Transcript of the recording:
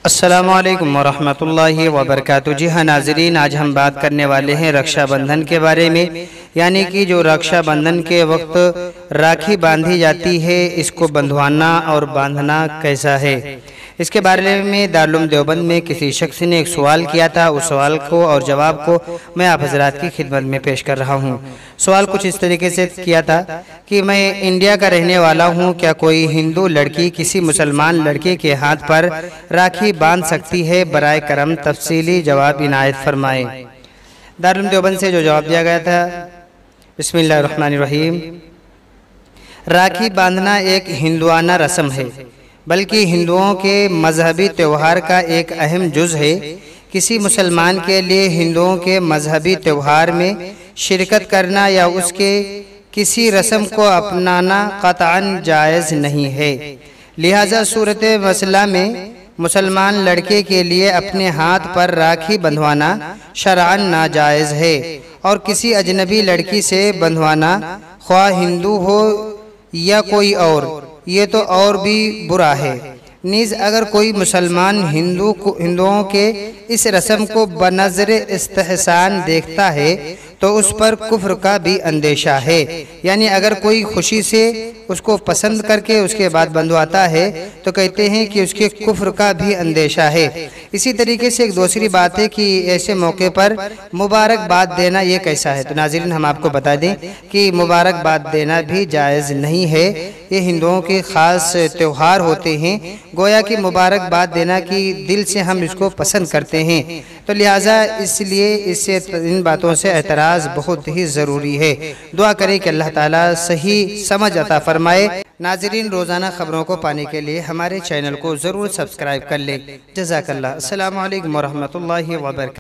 अस्सलामुअलैकुम वरहमतुल्लाहि वबरकातुहू। जी हाँ नाज़रीन, आज हम बात करने वाले हैं रक्षाबंधन के बारे में, यानी कि जो रक्षाबंधन के वक्त राखी बांधी जाती है, इसको बंधवाना और बांधना कैसा है, इसके बारे में दारुल देवबंद में किसी शख्स ने एक सवाल किया था। उस सवाल को और जवाब को मैं आप हज़रात की खिदमत में पेश कर रहा हूँ। सवाल कुछ इस तरीके से किया था कि मैं इंडिया का रहने वाला हूँ, क्या कोई हिंदू लड़की किसी मुसलमान लड़के के हाथ पर राखी बांध सकती है? बराए करम तफसीली जवाब इनायत फरमाएं। दारुल देवबंद से जो जवाब दिया गया था, बिस्मिल्लाहिर्रहमानिर्रहीम। राखी बांधना एक हिंदुआना रस्म है, बल्कि हिंदुओं के मजहबी त्यौहार का एक अहम जुज़ है। किसी मुसलमान के लिए हिंदुओं के मजहबी त्यौहार में शिरकत करना या उसके किसी रस्म को अपनाना क़तअन जायज़ नहीं है। लिहाजा सूरत मसला में मुसलमान लड़के के लिए अपने हाथ पर राखी बंधवाना शरअन नाजायज़ है, और किसी अजनबी लड़की से बंधवाना, ख्वाह हिंदू हो या कोई और, ये तो और भी बुरा है। नीज़ अगर कोई मुसलमान हिंदुओं के इस रस्म को बनज़र इस्तेहसान देखता है तो उस पर कुफ्र का भी अंदेशा है। यानी अगर कोई खुशी से उसको पसंद करके उसके बाद बंधवाता है तो कहते हैं कि उसके कुफ्र का भी अंदेशा है। इसी तरीके से एक दूसरी बात है कि ऐसे मौके पर मुबारकबाद देना ये कैसा है। तो नाज़रीन, हम आपको बता दें कि मुबारकबाद देना भी जायज़ नहीं है। ये हिंदुओं के ख़ास त्यौहार होते हैं, गोया कि मुबारकबाद देना कि दिल से हम इसको पसंद करते हैं, तो लिहाजा इसलिए इससे इन बातों से एतराज़ बहुत ही ज़रूरी है। दुआ करें कि अल्लाह ताला सही समझ अता फरमाए। नाज़रीन, रोज़ाना ख़बरों को पाने के लिए हमारे चैनल को ज़रूर सब्सक्राइब कर लें। जज़ाकल्लाह। अस्सलामु अलैकुम वरहमतुल्लाहि वबरकातुहू।